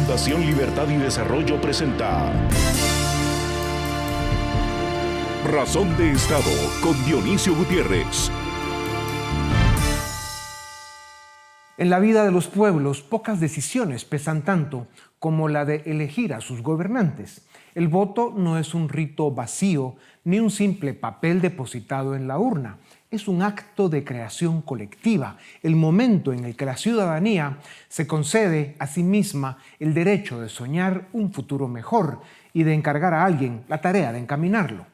Fundación Libertad y Desarrollo presenta Razón de Estado con Dionisio Gutiérrez. En la vida de los pueblos, pocas decisiones pesan tanto como la de elegir a sus gobernantes. El voto no es un rito vacío ni un simple papel depositado en la urna. Es un acto de creación colectiva, el momento en el que la ciudadanía se concede a sí misma el derecho de soñar un futuro mejor y de encargar a alguien la tarea de encaminarlo.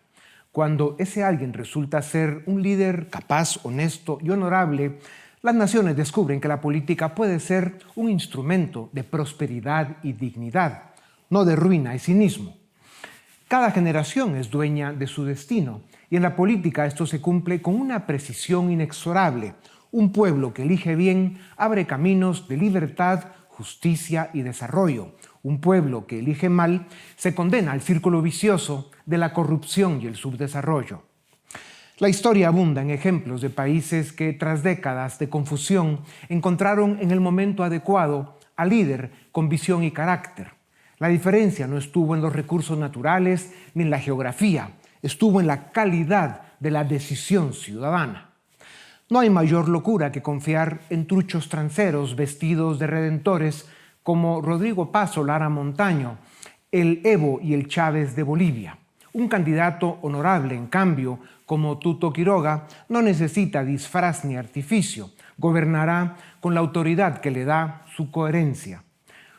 Cuando ese alguien resulta ser un líder capaz, honesto y honorable, las naciones descubren que la política puede ser un instrumento de prosperidad y dignidad, no de ruina y cinismo. Cada generación es dueña de su destino y en la política esto se cumple con una precisión inexorable. Un pueblo que elige bien abre caminos de libertad, justicia y desarrollo. Un pueblo que elige mal se condena al círculo vicioso de la corrupción y el subdesarrollo. La historia abunda en ejemplos de países que, tras décadas de confusión, encontraron en el momento adecuado al líder con visión y carácter. La diferencia no estuvo en los recursos naturales ni en la geografía, estuvo en la calidad de la decisión ciudadana. No hay mayor locura que confiar en truchos transeros vestidos de redentores como Rodrigo Paz o Lara Montaño, el Evo y el Chávez de Bolivia. Un candidato honorable, en cambio, como Tuto Quiroga, no necesita disfraz ni artificio. Gobernará con la autoridad que le da su coherencia.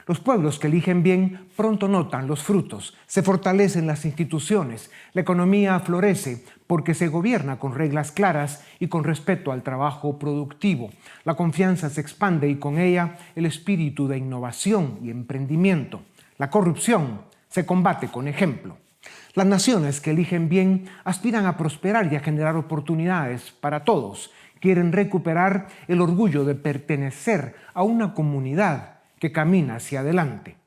Los pueblos que eligen bien pronto notan los frutos, se fortalecen las instituciones, la economía florece porque se gobierna con reglas claras y con respeto al trabajo productivo. La confianza se expande y con ella el espíritu de innovación y emprendimiento. La corrupción se combate con ejemplo. Las naciones que eligen bien aspiran a prosperar y a generar oportunidades para todos. Quieren recuperar el orgullo de pertenecer a una comunidad que camina hacia adelante.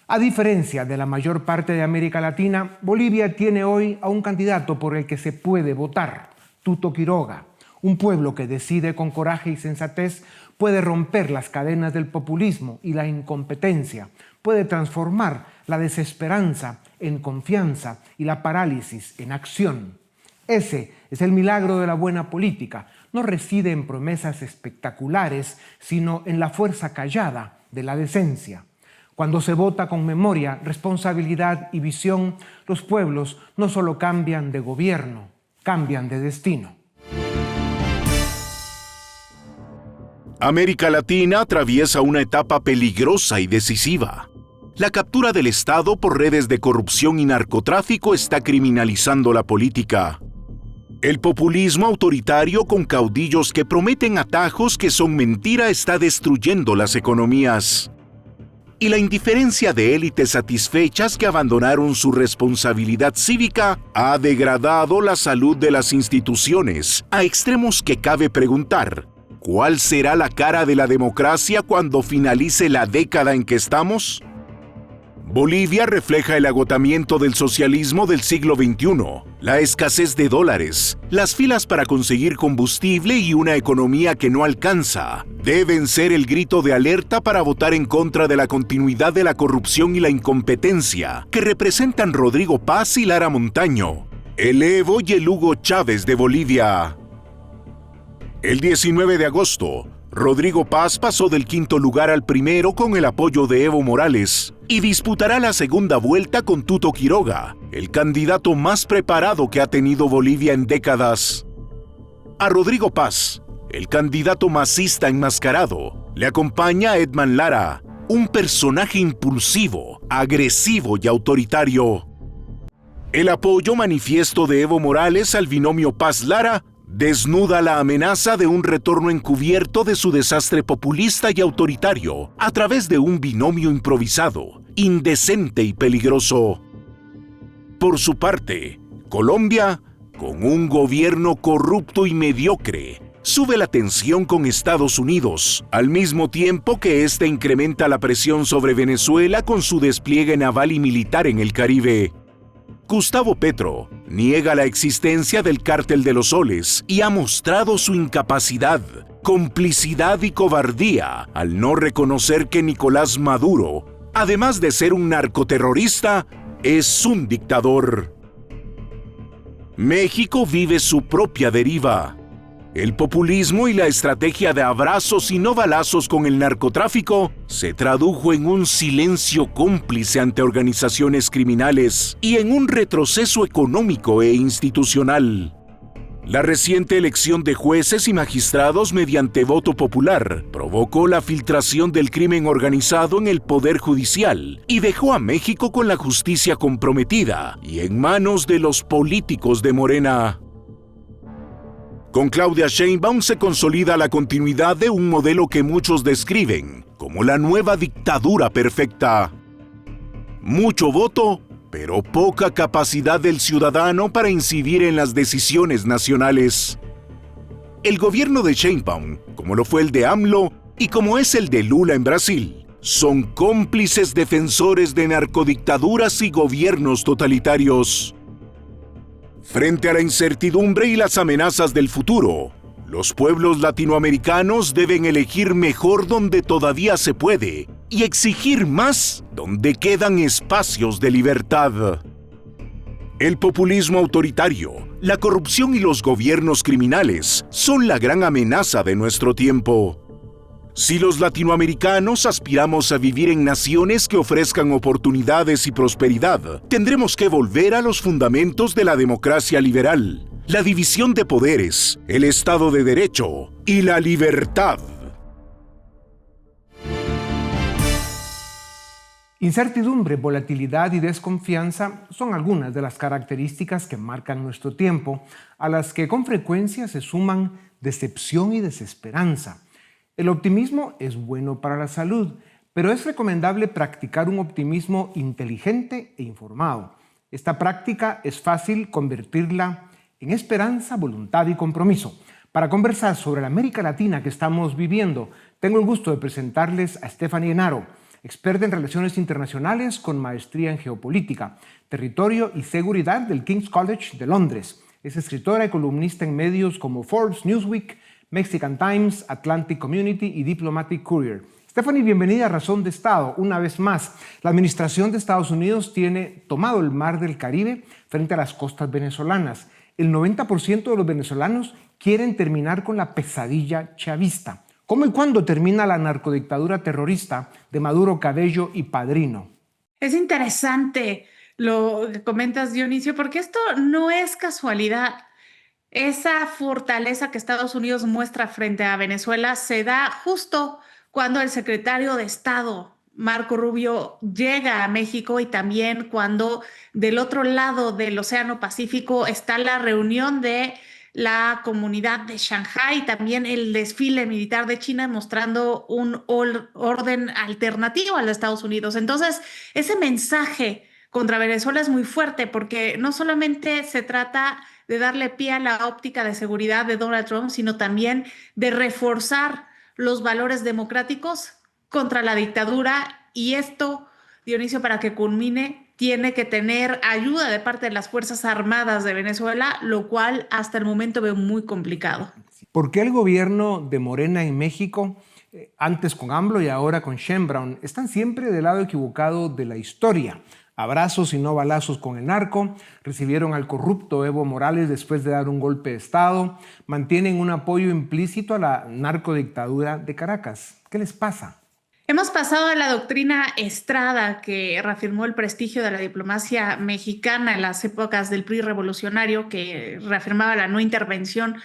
A diferencia de la mayor parte de América Latina, Bolivia tiene hoy a un candidato por el que se puede votar, Tuto Quiroga. Un pueblo que decide con coraje y sensatez puede romper las cadenas del populismo y la incompetencia, puede transformar la desesperanza en confianza y la parálisis en acción. Ese es el milagro de la buena política. No reside en promesas espectaculares, sino en la fuerza callada de la decencia. Cuando se vota con memoria, responsabilidad y visión, los pueblos no solo cambian de gobierno, cambian de destino. América Latina atraviesa una etapa peligrosa y decisiva. La captura del Estado por redes de corrupción y narcotráfico está criminalizando la política. El populismo autoritario con caudillos que prometen atajos que son mentira está destruyendo las economías. Y la indiferencia de élites satisfechas que abandonaron su responsabilidad cívica ha degradado la salud de las instituciones a extremos que cabe preguntar: ¿cuál será la cara de la democracia cuando finalice la década en que estamos? Bolivia refleja el agotamiento del socialismo del siglo XXI, la escasez de dólares, las filas para conseguir combustible y una economía que no alcanza. Deben ser el grito de alerta para votar en contra de la continuidad de la corrupción y la incompetencia que representan Rodrigo Paz y Lara Montaño, el Evo y el Hugo Chávez de Bolivia. El 19 de agosto, Rodrigo Paz pasó del quinto lugar al primero con el apoyo de Evo Morales y disputará la segunda vuelta con Tuto Quiroga, el candidato más preparado que ha tenido Bolivia en décadas. A Rodrigo Paz, el candidato masista enmascarado, le acompaña Edman Lara, un personaje impulsivo, agresivo y autoritario. El apoyo manifiesto de Evo Morales al binomio Paz-Lara desnuda la amenaza de un retorno encubierto de su desastre populista y autoritario a través de un binomio improvisado, indecente y peligroso. Por su parte, Colombia, con un gobierno corrupto y mediocre, sube la tensión con Estados Unidos, al mismo tiempo que éste incrementa la presión sobre Venezuela con su despliegue naval y militar en el Caribe. Gustavo Petro niega la existencia del Cártel de los Soles y ha mostrado su incapacidad, complicidad y cobardía al no reconocer que Nicolás Maduro Además de ser un narcoterrorista, es un dictador. México vive su propia deriva. El populismo y la estrategia de abrazos y no balazos con el narcotráfico se tradujo en un silencio cómplice ante organizaciones criminales y en un retroceso económico e institucional. La reciente elección de jueces y magistrados mediante voto popular provocó la filtración del crimen organizado en el Poder Judicial y dejó a México con la justicia comprometida y en manos de los políticos de Morena. Con Claudia Sheinbaum se consolida la continuidad de un modelo que muchos describen como la nueva dictadura perfecta. Mucho voto, pero poca capacidad del ciudadano para incidir en las decisiones nacionales. El gobierno de Sheinbaum, como lo fue el de AMLO y como es el de Lula en Brasil, son cómplices defensores de narcodictaduras y gobiernos totalitarios. Frente a la incertidumbre y las amenazas del futuro, los pueblos latinoamericanos deben elegir mejor donde todavía se puede y exigir más donde quedan espacios de libertad. El populismo autoritario, la corrupción y los gobiernos criminales son la gran amenaza de nuestro tiempo. Si los latinoamericanos aspiramos a vivir en naciones que ofrezcan oportunidades y prosperidad, tendremos que volver a los fundamentos de la democracia liberal, la división de poderes, el Estado de Derecho y la libertad. Incertidumbre, volatilidad y desconfianza son algunas de las características que marcan nuestro tiempo, a las que con frecuencia se suman decepción y desesperanza. El optimismo es bueno para la salud, pero es recomendable practicar un optimismo inteligente e informado. Esta práctica es fácil convertirla en esperanza, voluntad y compromiso. Para conversar sobre la América Latina que estamos viviendo, tengo el gusto de presentarles a Stephanie Enaro, experta en relaciones internacionales con maestría en geopolítica, territorio y seguridad del King's College de Londres. Es escritora y columnista en medios como Forbes, Newsweek, Mexican Times, Atlantic Community y Diplomatic Courier. Stephanie, bienvenida a Razón de Estado. Una vez más, la administración de Estados Unidos tiene tomado el mar del Caribe frente a las costas venezolanas. El 90% de los venezolanos quieren terminar con la pesadilla chavista. ¿Cómo y cuándo termina la narcodictadura terrorista de Maduro, Cabello y Padrino? Es interesante lo que comentas, Dionisio, porque esto no es casualidad. Esa fortaleza que Estados Unidos muestra frente a Venezuela se da justo cuando el secretario de Estado, Marco Rubio, llega a México y también cuando del otro lado del Océano Pacífico está la reunión de la comunidad de Shanghái, también el desfile militar de China mostrando un orden alternativo al de Estados Unidos. Entonces, ese mensaje contra Venezuela es muy fuerte porque no solamente se trata de darle pie a la óptica de seguridad de Donald Trump, sino también de reforzar los valores democráticos contra la dictadura. Y esto, Dionisio, para que culmine, tiene que tener ayuda de parte de las Fuerzas Armadas de Venezuela, lo cual hasta el momento veo muy complicado. ¿Por qué el gobierno de Morena en México, antes con AMLO y ahora con Sheinbaum, están siempre del lado equivocado de la historia? Abrazos y no balazos con el narco, recibieron al corrupto Evo Morales después de dar un golpe de Estado, mantienen un apoyo implícito a la narcodictadura de Caracas. ¿Qué les pasa? Hemos pasado a la doctrina Estrada, que reafirmó el prestigio de la diplomacia mexicana en las épocas del PRI revolucionario, que reafirmaba la no intervención,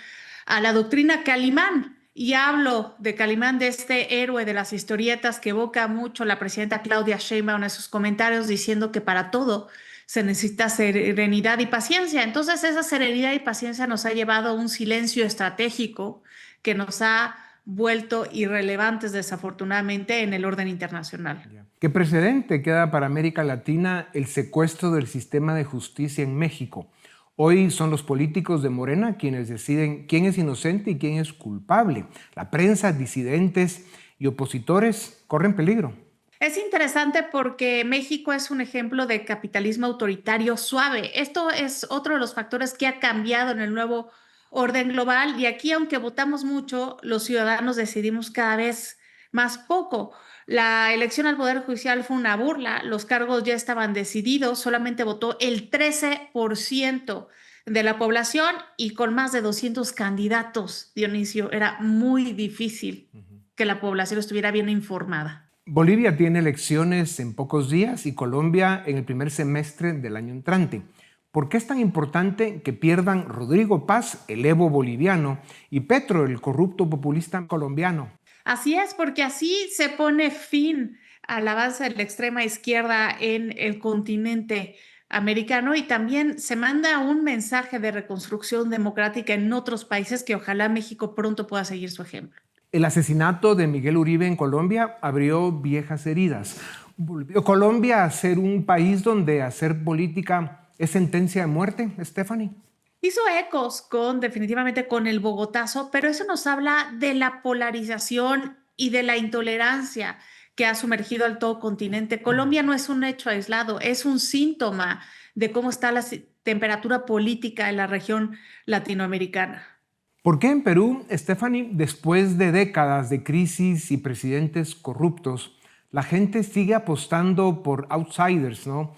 a la doctrina Calimán. Y hablo de Calimán, de este héroe de las historietas que evoca mucho la presidenta Claudia Sheinbaum en sus comentarios, diciendo que para todo se necesita serenidad y paciencia. Entonces esa serenidad y paciencia nos ha llevado a un silencio estratégico que nos ha vuelto irrelevantes desafortunadamente en el orden internacional. ¿Qué precedente queda para América Latina el secuestro del sistema de justicia en México? Hoy son los políticos de Morena quienes deciden quién es inocente y quién es culpable. La prensa, disidentes y opositores corren peligro. Es interesante porque México es un ejemplo de capitalismo autoritario suave. Esto es otro de los factores que ha cambiado en el nuevo orden global, y aquí, aunque votamos mucho, los ciudadanos decidimos cada vez más poco. La elección al Poder Judicial fue una burla, los cargos ya estaban decididos, solamente votó el 13% de la población y con más de 200 candidatos, Dionisio, era muy difícil que la población estuviera bien informada. Bolivia tiene elecciones en pocos días y Colombia en el primer semestre del año entrante. ¿Por qué es tan importante que pierdan Rodrigo Paz, el Evo boliviano, y Petro, el corrupto populista colombiano? Así es, porque así se pone fin al avance de la extrema izquierda en el continente americano y también se manda un mensaje de reconstrucción democrática en otros países que ojalá México pronto pueda seguir su ejemplo. El asesinato de Miguel Uribe en Colombia abrió viejas heridas. ¿Volvió Colombia a ser un país donde hacer política es sentencia de muerte, Stephanie? Hizo ecos definitivamente con el Bogotazo, pero eso nos habla de la polarización y de la intolerancia que ha sumergido al todo continente. Colombia no es un hecho aislado, es un síntoma de cómo está la temperatura política en la región latinoamericana. ¿Por qué en Perú, Stephanie, después de décadas de crisis y presidentes corruptos, la gente sigue apostando por outsiders, ¿no?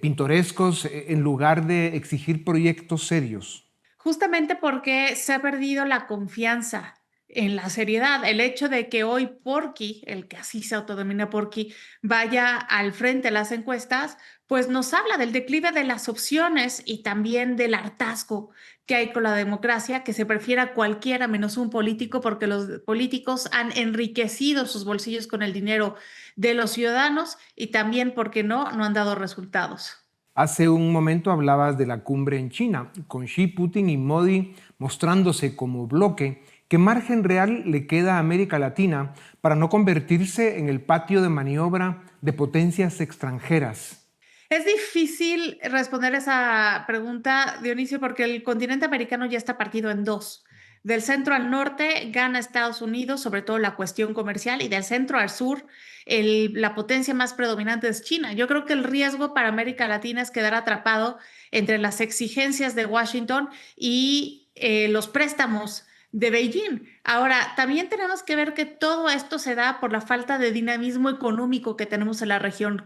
Pintorescos, en lugar de exigir proyectos serios? Justamente porque se ha perdido la confianza en la seriedad. El hecho de que hoy Porky, el que así se autodenomina Porky, vaya al frente de las encuestas, pues nos habla del declive de las opciones y también del hartazgo que hay con la democracia, que se prefiere a cualquiera menos un político porque los políticos han enriquecido sus bolsillos con el dinero de los ciudadanos y también porque no han dado resultados. Hace un momento hablabas de la cumbre en China, con Xi, Putin y Modi mostrándose como bloque. ¿Qué margen real le queda a América Latina para no convertirse en el patio de maniobra de potencias extranjeras? Es difícil responder esa pregunta, Dionisio, porque el continente americano ya está partido en dos. Del centro al norte gana Estados Unidos, sobre todo la cuestión comercial, y del centro al sur la potencia más predominante es China. Yo creo que el riesgo para América Latina es quedar atrapado entre las exigencias de Washington y los préstamos de Beijing. Ahora, también tenemos que ver que todo esto se da por la falta de dinamismo económico que tenemos en la región.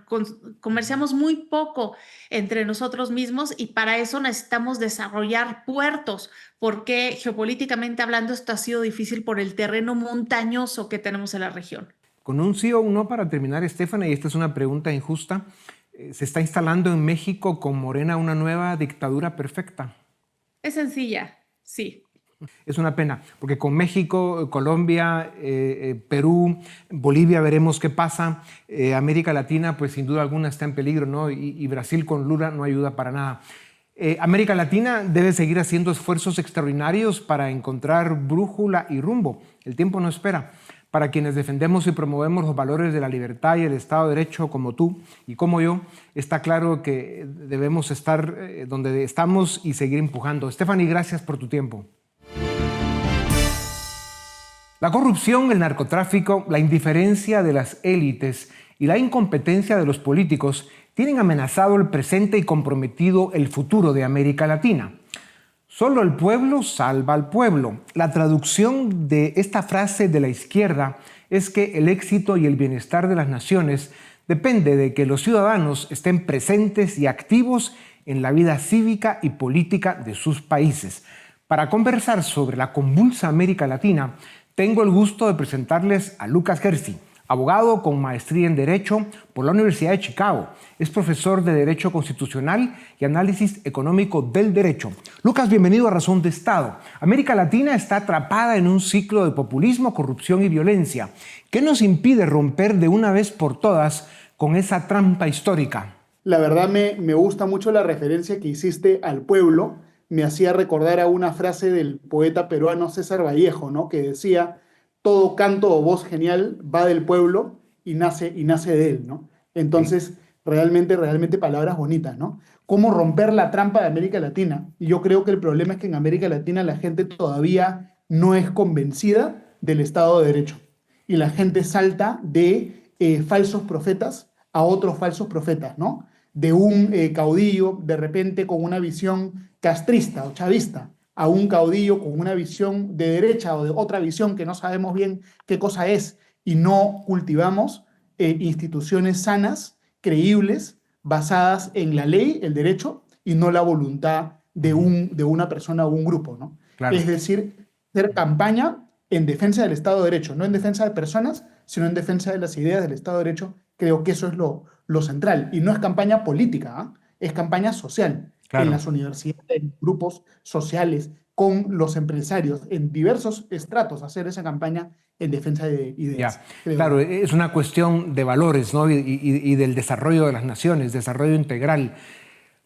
Comerciamos muy poco entre nosotros mismos y para eso necesitamos desarrollar puertos, porque geopolíticamente hablando esto ha sido difícil por el terreno montañoso que tenemos en la región. Con un sí o un no para terminar, Stephanie, y esta es una pregunta injusta, ¿se está instalando en México con Morena una nueva dictadura perfecta? Es sencilla, sí. Es una pena, porque con México, Colombia, Perú, Bolivia veremos qué pasa. América Latina, pues sin duda alguna está en peligro, ¿no? Y Brasil con Lula no ayuda para nada. América Latina debe seguir haciendo esfuerzos extraordinarios para encontrar brújula y rumbo. El tiempo no espera. Para quienes defendemos y promovemos los valores de la libertad y el Estado de Derecho como tú y como yo, está claro que debemos estar donde estamos y seguir empujando. Stephanie, gracias por tu tiempo. La corrupción, el narcotráfico, la indiferencia de las élites y la incompetencia de los políticos tienen amenazado el presente y comprometido el futuro de América Latina. Solo el pueblo salva al pueblo. La traducción de esta frase de la izquierda es que el éxito y el bienestar de las naciones depende de que los ciudadanos estén presentes y activos en la vida cívica y política de sus países. Para conversar sobre la convulsa América Latina, tengo el gusto de presentarles a Lucas Gersi, abogado con maestría en Derecho por la Universidad de Chicago. Es profesor de Derecho Constitucional y Análisis Económico del Derecho. Lucas, bienvenido a Razón de Estado. América Latina está atrapada en un ciclo de populismo, corrupción y violencia. ¿Qué nos impide romper de una vez por todas con esa trampa histórica? La verdad me gusta mucho la referencia que hiciste al pueblo. Me hacía recordar a una frase del poeta peruano César Vallejo, ¿no? Que decía: todo canto o voz genial va del pueblo y nace de él, ¿no? Entonces, realmente palabras bonitas, ¿no? ¿Cómo romper la trampa de América Latina? Y yo creo que el problema es que en América Latina la gente todavía no es convencida del Estado de Derecho. Y la gente salta de falsos profetas a otros falsos profetas, ¿no? De un caudillo de repente con una visión castrista o chavista a un caudillo con una visión de derecha o de otra visión que no sabemos bien qué cosa es, y no cultivamos instituciones sanas, creíbles, basadas en la ley, el derecho, y no la voluntad de una persona o un grupo, ¿no? Claro. Es decir, hacer campaña en defensa del Estado de Derecho, no en defensa de personas, sino en defensa de las ideas del Estado de Derecho. Creo que eso es lo central. Y no es campaña política, ¿ah? Es campaña social. Claro. En las universidades, en grupos sociales, con los empresarios, en diversos estratos, hacer esa campaña en defensa de ideas. Claro, es una cuestión de valores, ¿no? y del desarrollo de las naciones, desarrollo integral.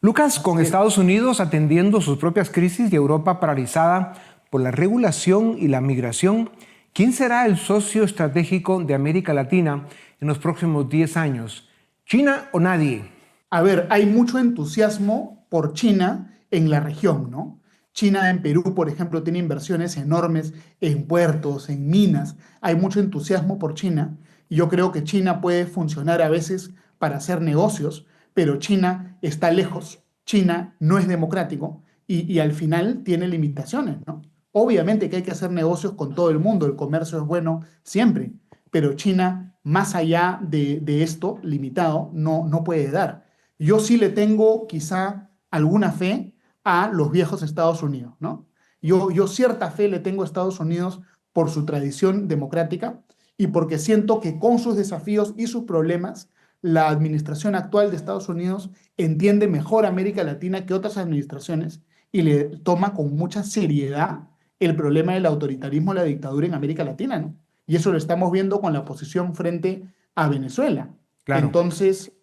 Lucas, con Estados Unidos atendiendo sus propias crisis y Europa paralizada por la regulación y la migración, ¿quién será el socio estratégico de América Latina en los próximos 10 años? ¿China o nadie? A ver, hay mucho entusiasmo por China en la región, ¿no? China en Perú, por ejemplo, tiene inversiones enormes en puertos, en minas. Hay mucho entusiasmo por China. Y yo creo que China puede funcionar a veces para hacer negocios, pero China está lejos. China no es democrático y al final tiene limitaciones, ¿no? Obviamente que hay que hacer negocios con todo el mundo, el comercio es bueno siempre, pero China, más allá de esto limitado, no puede dar. Yo sí le tengo quizá alguna fe a los viejos Estados Unidos, ¿no? Yo cierta fe le tengo a Estados Unidos por su tradición democrática y porque siento que con sus desafíos y sus problemas, la administración actual de Estados Unidos entiende mejor a América Latina que otras administraciones y le toma con mucha seriedad el problema del autoritarismo y la dictadura en América Latina, ¿no? Y eso lo estamos viendo con la posición frente a Venezuela. Claro. Entonces,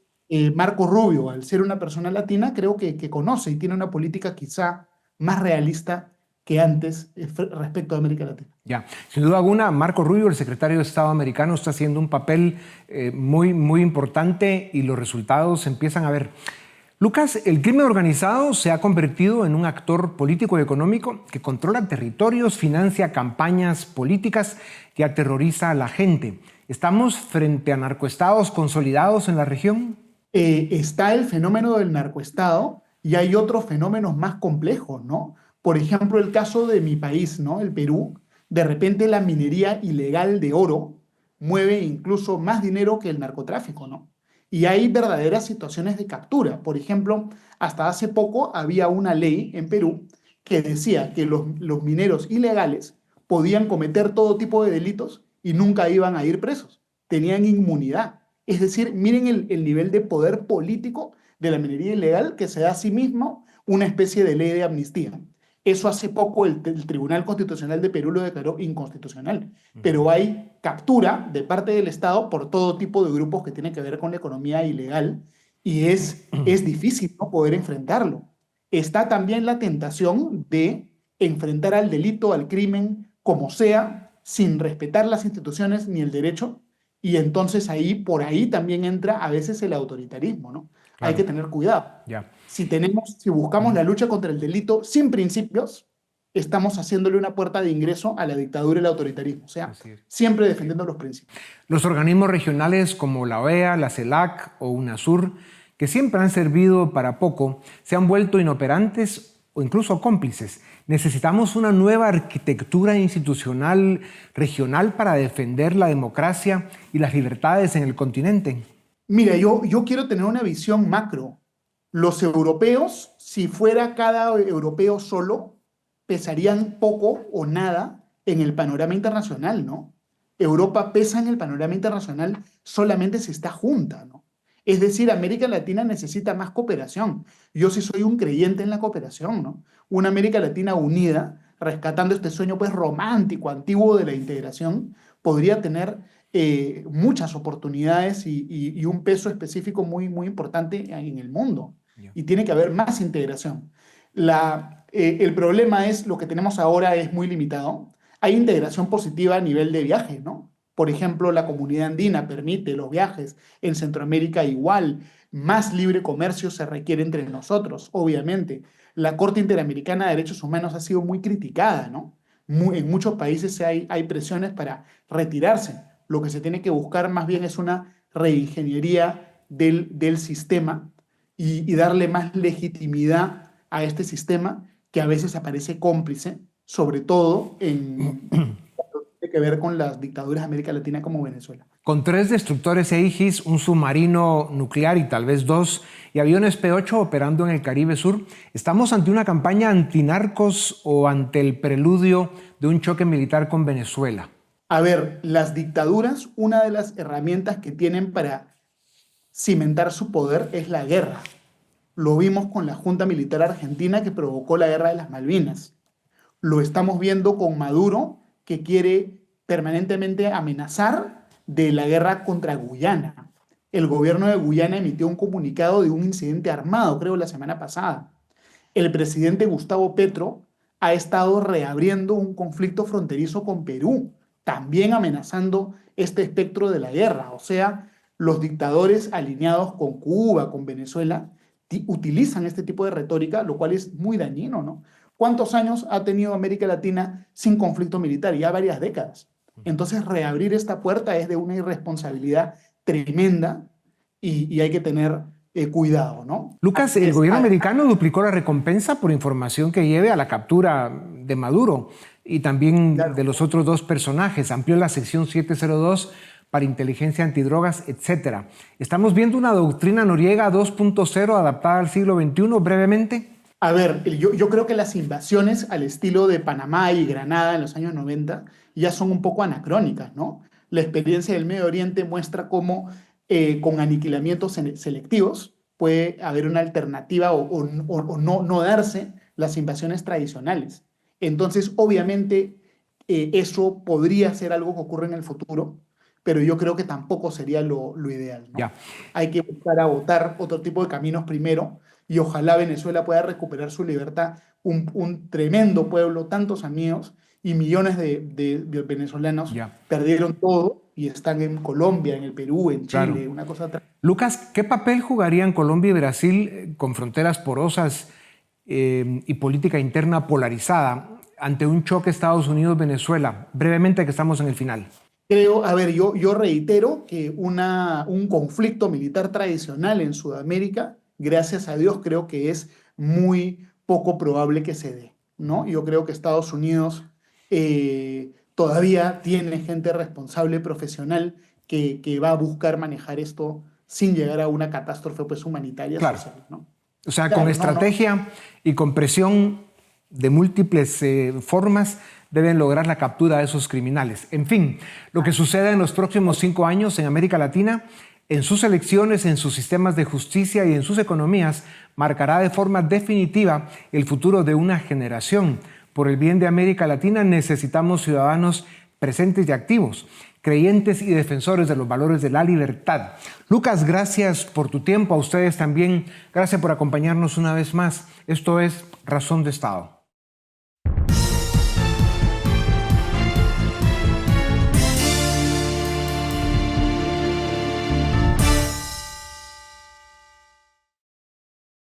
Marco Rubio, al ser una persona latina, creo que conoce y tiene una política quizá más realista que antes respecto a América Latina. Ya, sin duda alguna, Marco Rubio, el secretario de Estado americano, está haciendo un papel muy importante y los resultados se empiezan a ver. Lucas, el crimen organizado se ha convertido en un actor político y económico que controla territorios, financia campañas políticas y aterroriza a la gente. ¿Estamos frente a narcoestados consolidados en la región? Está el fenómeno del narcoestado y hay otros fenómenos más complejos, ¿no? Por ejemplo, el caso de mi país, ¿no? El Perú. De repente la minería ilegal de oro mueve incluso más dinero que el narcotráfico, ¿no? Y hay verdaderas situaciones de captura. Por ejemplo, hasta hace poco había una ley en Perú que decía que los mineros ilegales podían cometer todo tipo de delitos y nunca iban a ir presos. Tenían inmunidad. Es decir, miren el nivel de poder político de la minería ilegal que se da a sí mismo una especie de ley de amnistía. Eso hace poco el Tribunal Constitucional de Perú lo declaró inconstitucional, pero hay captura de parte del Estado por todo tipo de grupos que tienen que ver con la economía ilegal y es difícil, ¿no?, poder enfrentarlo. Está también la tentación de enfrentar al delito, al crimen, como sea, sin respetar las instituciones ni el derecho, y entonces por ahí también entra a veces el autoritarismo, ¿no? Claro. Hay que tener cuidado. Ya. Si buscamos la lucha contra el delito sin principios, estamos haciéndole una puerta de ingreso a la dictadura y el autoritarismo. O sea, siempre defendiendo los principios. Los organismos regionales como la OEA, la CELAC o UNASUR, que siempre han servido para poco, se han vuelto inoperantes o incluso cómplices. Necesitamos una nueva arquitectura institucional regional para defender la democracia y las libertades en el continente. Mira, yo quiero tener una visión macro. Los europeos, si fuera cada europeo solo, pesarían poco o nada en el panorama internacional, ¿no? Europa pesa en el panorama internacional solamente si está junta, ¿no? Es decir, América Latina necesita más cooperación. Yo sí soy un creyente en la cooperación, ¿no? Una América Latina unida, rescatando este sueño pues romántico, antiguo de la integración, podría tener muchas oportunidades y un peso específico muy importante en el mundo. Y tiene que haber más integración. El problema es, lo que tenemos ahora es muy limitado. Hay integración positiva a nivel de viaje, ¿no? Por ejemplo, la Comunidad Andina permite los viajes, en Centroamérica igual, más libre comercio se requiere entre nosotros, obviamente. La Corte Interamericana de Derechos Humanos ha sido muy criticada, ¿no? En muchos países hay presiones para retirarse. Lo que se tiene que buscar más bien es una reingeniería del sistema y darle más legitimidad a este sistema que a veces aparece cómplice, sobre todo en tiene que ver con las dictaduras de América Latina como Venezuela. Con 3 destructores Aegis, un submarino nuclear y tal vez 2, y aviones P-8 operando en el Caribe Sur, ¿estamos ante una campaña antinarcos o ante el preludio de un choque militar con Venezuela? A ver, las dictaduras, una de las herramientas que tienen para cimentar su poder es la guerra. Lo vimos con la Junta Militar Argentina que provocó la Guerra de las Malvinas. Lo estamos viendo con Maduro, que quiere permanentemente amenazar de la guerra contra Guyana. El gobierno de Guyana emitió un comunicado de un incidente armado, creo, la semana pasada. El presidente Gustavo Petro ha estado reabriendo un conflicto fronterizo con Perú, también amenazando este espectro de la guerra. O sea, los dictadores alineados con Cuba, con Venezuela, utilizan este tipo de retórica, lo cual es muy dañino, ¿no? ¿Cuántos años ha tenido América Latina sin conflicto militar? Ya varias décadas. Entonces, reabrir esta puerta es de una irresponsabilidad tremenda y hay que tener cuidado, ¿no? Lucas, el gobierno americano duplicó la recompensa por información que lleve a la captura de Maduro y también de los otros 2 personajes. Amplió la sección 702 para inteligencia antidrogas, etc. ¿Estamos viendo una doctrina Noriega 2.0 adaptada al siglo XXI brevemente? A ver, yo creo que las invasiones al estilo de Panamá y Granada en los años 90 ya son un poco anacrónicas, ¿no? La experiencia del Medio Oriente muestra cómo con aniquilamientos selectivos puede haber una alternativa o no darse las invasiones tradicionales. Entonces, obviamente, eso podría ser algo que ocurre en el futuro, pero yo creo que tampoco sería lo ideal, ¿no? Ya. Hay que buscar agotar otro tipo de caminos primero y ojalá Venezuela pueda recuperar su libertad, un tremendo pueblo, tantos amigos y millones de venezolanos perdieron todo y están en Colombia, en el Perú, en Chile, una cosa. Lucas, ¿qué papel jugarían Colombia y Brasil con fronteras porosas y política interna polarizada ante un choque Estados Unidos-Venezuela? Brevemente, que estamos en el final. Creo, a ver, yo reitero que un conflicto militar tradicional en Sudamérica, gracias a Dios, creo que es muy poco probable que se dé, ¿no? Yo creo que Estados Unidos todavía tiene gente responsable, profesional, que va a buscar manejar esto sin llegar a una catástrofe pues, humanitaria. Claro. Social, ¿no? O sea, con estrategia y con presión de múltiples formas deben lograr la captura de esos criminales. En fin, lo que suceda en los próximos 5 años en América Latina, en sus elecciones, en sus sistemas de justicia y en sus economías, marcará de forma definitiva el futuro de una generación. Por el bien de América Latina necesitamos ciudadanos presentes y activos, creyentes y defensores de los valores de la libertad. Lucas, gracias por tu tiempo. A ustedes también, gracias por acompañarnos una vez más. Esto es Razón de Estado.